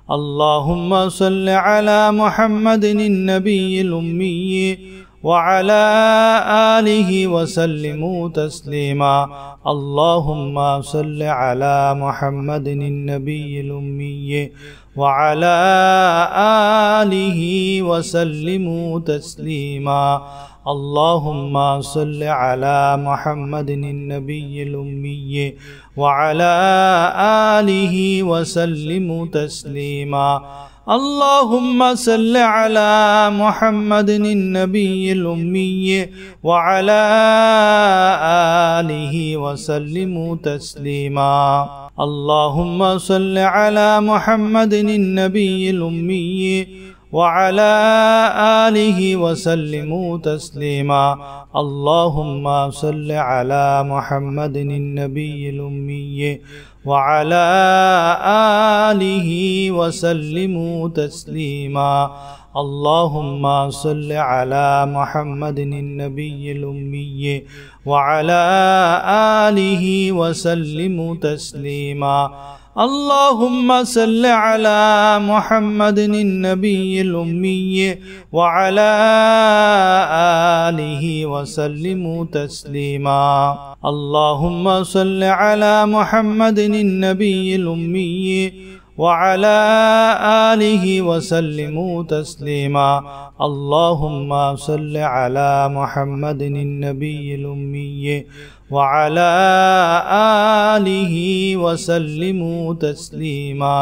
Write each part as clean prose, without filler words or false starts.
اللهم صل على محمد النبي الأمي وعلى آله وسلموا تسليما. اللهم صل على محمد النبي الأمي وعلى آله وسلموا تسليما. اللهم صل على محمد النبي الأمي وعلى آله وسلموا تسليما. اللهم صل على محمد النبي الأمي وعلى آله وسلموا تسليما. اللهم صل على محمد النبي الأمي وعلى آله وسلموا تسليما. اللهم صل على محمد النبي الأمي وعلى آله وسلموا تسليما. اللهم صل على محمد النبي الأمي وعلى آله وسلموا تسليما. اللهم صل على محمد النبي الأمي وعلى آله وسلموا تسليما. اللهم صل على محمد النبي الأمي وعلى آله وسلموا تسليما. اللهم صل على محمد النبي الأمي وعلى آله وسلموا تسليما.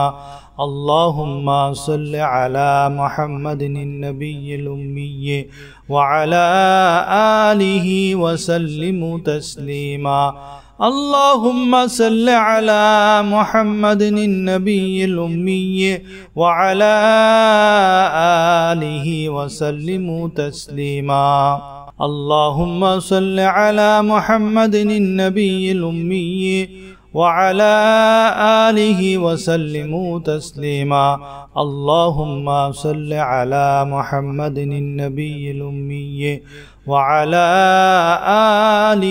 اللهم صل على محمد النبي الأمي وعلى آله وسلموا تسليما. اللهم صل على محمد النبي الأمي وعلى آله وسلموا تسليما. اللهم صل على محمد النبي الأمي وعلى آله وسلموا تسليما. اللهم صل على محمد النبي الأمي وعلى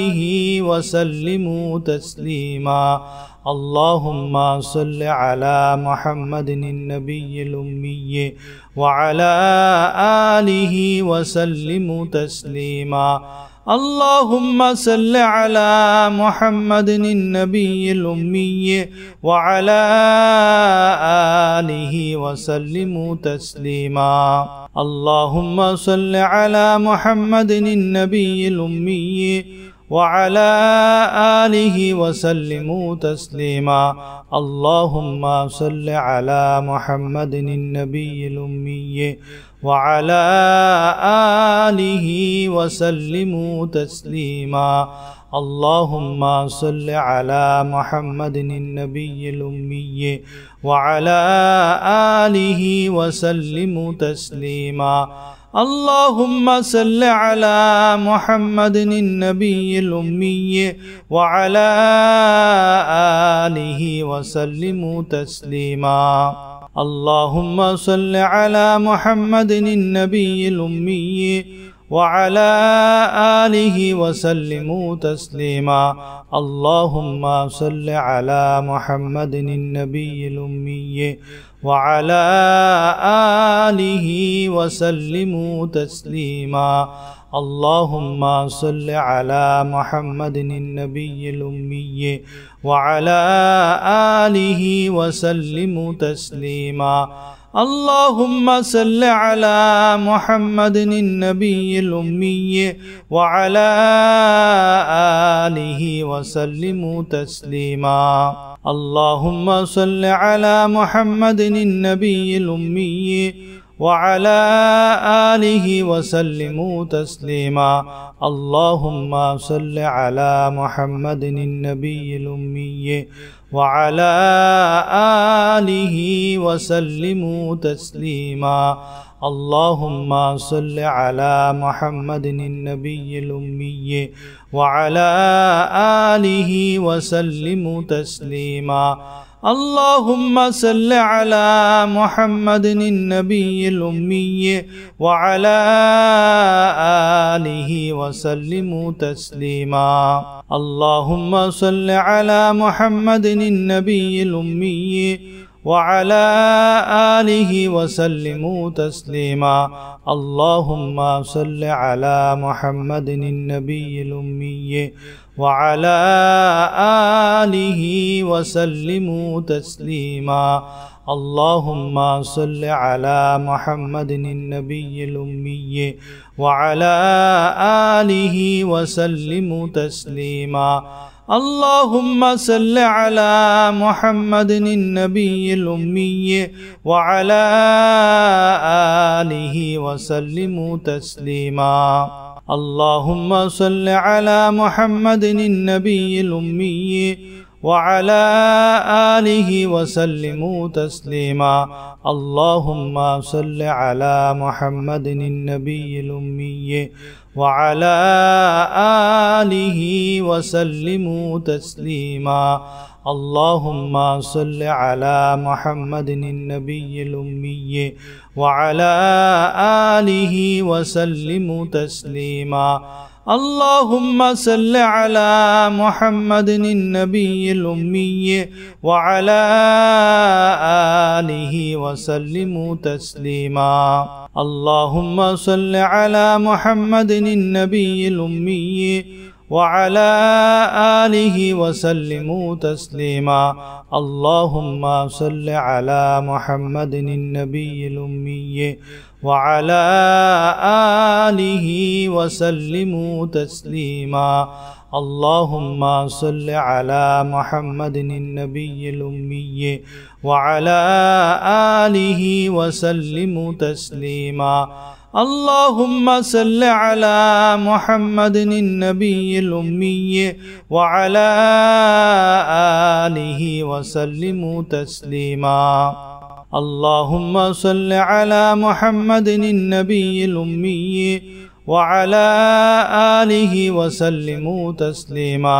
آله وسلموا تسليما. اللهم صل على محمد النبي الأمي وعلى آله وسلموا تسليما. اللهم صل على محمد النبي الأمي وعلى آله وسلموا تسليما. اللهم صل على محمد النبي الأمي وعلى آله وسلموا تسليما. اللهم صل على محمد النبي الأمي وعلى آله وسلموا تسليما. اللهم صل على محمد النبي الأمي وعلى آله وسلموا تسليما. اللهم صل على محمد النبي الأمي وعلى آله وسلموا تسليما. اللهم صل على محمد النبي الأمي وعلى آله وسلموا تسليما. اللهم صل على محمد النبي الأمي وعلى آله وسلموا تسليما. اللهم صل على محمد النبي الأمي وعلى آله وسلموا تسليما. اللهم صل على محمد النبي الأمي وعلى آله وسلموا تسليما. اللهم صل على محمد النبي الأمي وعلى آله وسلموا تسليما. اللهم صل على محمد النبي الأمي وعلى آله وسلموا تسليما. اللهم صل على محمد النبي الأمي وعلى آله وسلموا تسليما. اللهم صل على محمد النبي الأمي وعلى آله وسلموا تسليما. اللهم صل على محمد النبي الأمي وعلى آله وسلموا تسليما اللهم صل على محمد النبي الأمي وعلى آله وسلموا تسليما اللهم صل على محمد النبي الأمي وعلى آله وسلموا تسليما اللهم صل على محمد النبي الأمي وعلى آله وسلموا تسليما اللهم صل على محمد النبي الأمي وعلى آله وسلموا تسليما اللهم صل على محمد النبي الأمي وعلى آله وسلموا تسليما اللهم صل على محمد النبي الأمي وعلى آله وسلموا تسليما اللهم صل على محمد النبي الأمي وعلى آله وسلموا تسليما اللهم صل على محمد النبي الأمي وعلى آله وسلموا تسليما اللهم صل على محمد النبي الأمي وعلى آله وسلموا تسليما اللهم صل على محمد النبي الأمي وعلى آله وسلموا تسليما اللهم صل على محمد النبي الأمي وعلى آله وسلموا تسليما اللهم صل على محمد النبي الأمي وعلى آله وسلموا تسليما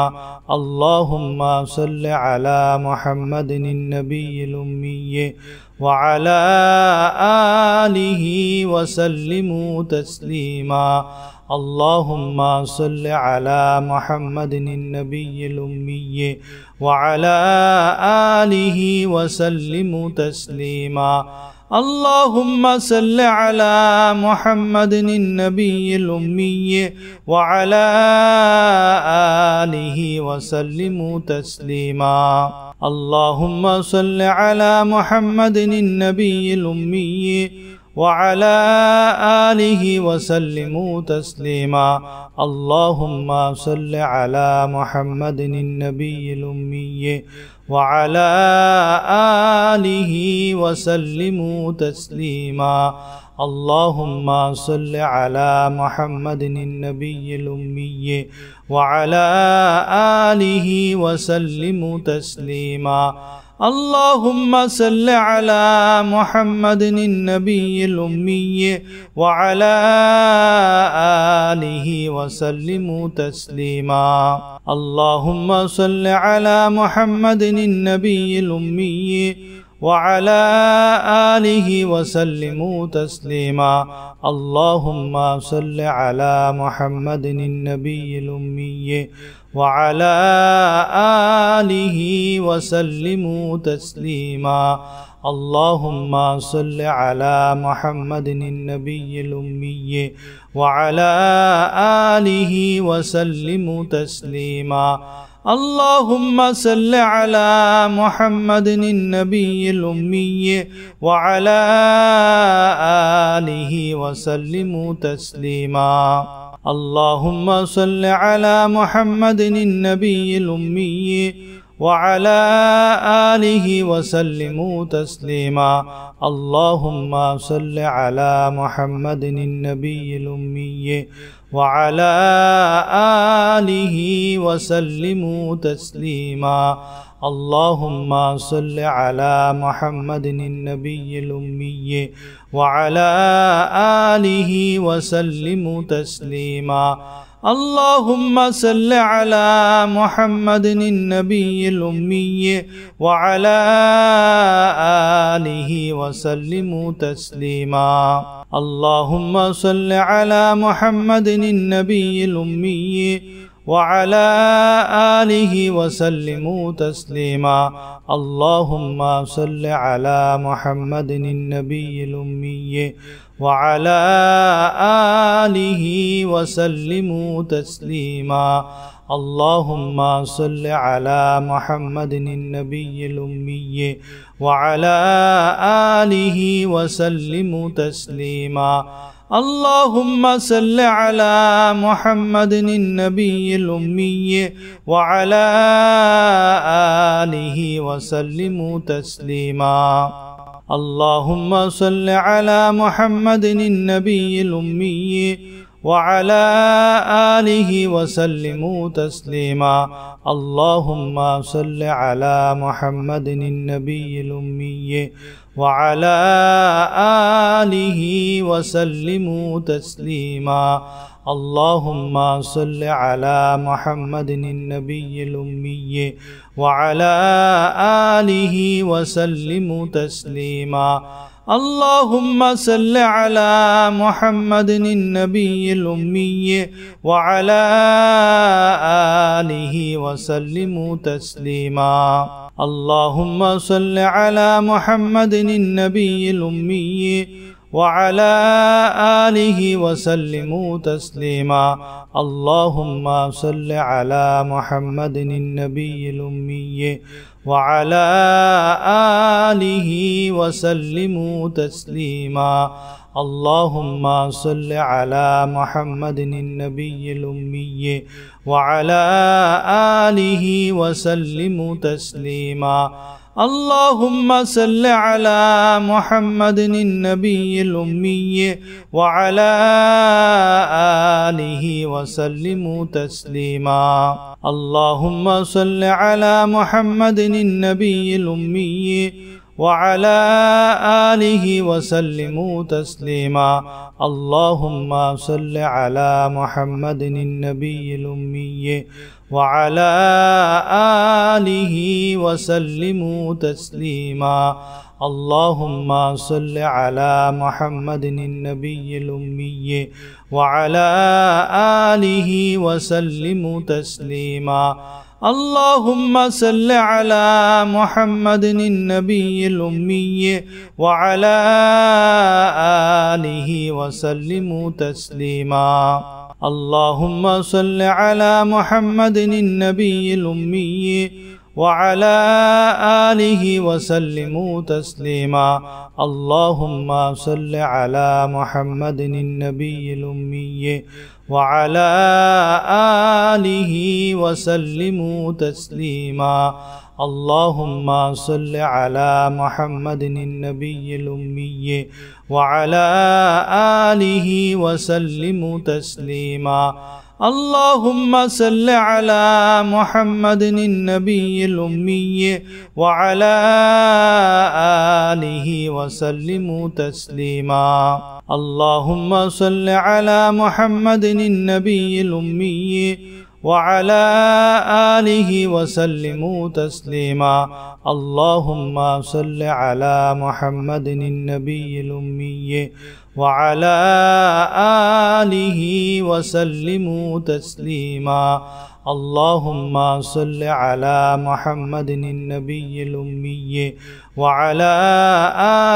اللهم صل على محمد النبي الأمي وعلى آله وسلموا تسليما اللهم صل على محمد النبي الأمي وعلى آله وسلموا تسليما اللهم صل على محمد النبي الأمي وعلى آله وسلموا تسليما اللهم صل على محمد النبي الأمي وعلى آله وسلموا تسليما اللهم صل على محمد النبي الأمي وعلى آله وسلموا تسليما اللهم صل على محمد النبي الأمي وعلى آله وسلموا تسليما اللهم صل على محمد النبي الأمي وعلى آله وسلموا تسليما اللهم صل على محمد النبي الأمي وعلى آله وسلموا تسليما اللهم صل على محمد النبي الأمي وعلى آله وسلموا تسليما اللهم صل على محمد النبي الأمي وعلى آله وسلموا تسليما اللهم صل على محمد النبي الأمي وعلى آله وسلموا تسليما اللهم صل على محمد النبي الأمي وعلى آله وسلموا تسليما اللهم صل على محمد النبي الأمي وعلى آله وسلموا تسليما اللهم صل على محمد النبي الأمي وعلى آله وسلموا تسليما اللهم صل على محمد النبي الأمي وعلى آله وسلموا تسليما اللهم صل على محمد النبي الأمي وعلى آله وسلموا تسليما اللهم صل على محمد النبي الأمي وعلى آله وسلموا تسليما اللهم صل على محمد النبي الأمي وعلى آله وسلموا تسليما اللهم صل على محمد النبي الأمي وعلى آله وسلموا تسليما اللهم صل على محمد النبي الأمي وعلى آله وسلموا تسليما اللهم صل على محمد النبي الأمي وعلى آله وسلموا تسليما اللهم صل على محمد النبي الأمي وعلى آله وسلموا تسليما اللهم صل على محمد النبي الأمي وعلى آله وسلموا تسليما اللهم صل على محمد النبي الأمي وعلى آله وسلموا تسليما اللهم صل على محمد النبي الأمي وعلى آله وسلموا تسليما اللهم صل على محمد النبي الأمي وعلى آله وسلموا تسليما اللهم صل على محمد النبي الأمي وعلى آله وسلموا تسليما اللهم صل على محمد النبي الأمي وعلى آله وسلموا تسليما اللهم صل على محمد النبي الأمي وعلى آله وسلموا تسليما اللهم صل على محمد النبي الأمي وعلى آله وسلموا تسليما اللهم صل على محمد النبي الأمي وعلى آله وسلموا تسليما اللهم صل على محمد النبي الأمي وعلى آله وسلموا تسليما اللهم صل على محمد النبي الأمي وعلى آله وسلموا تسليما اللهم صل على محمد النبي الأمي وعلى آله وسلموا تسليما اللهم صل على محمد النبي الأمي وعلى آله وسلموا تسليما اللهم صل على محمد النبي الأمي وعلى آله وسلموا تسليما اللهم صل على محمد النبي الأمي وعلى آله وسلموا تسليما اللهم صل على محمد النبي الأمي وعلى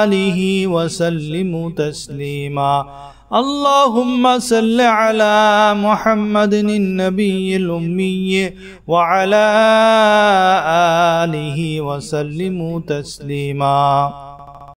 آله وسلموا تسليما اللهم صل على محمد النبي الأمي وعلى آله وسلموا تسليما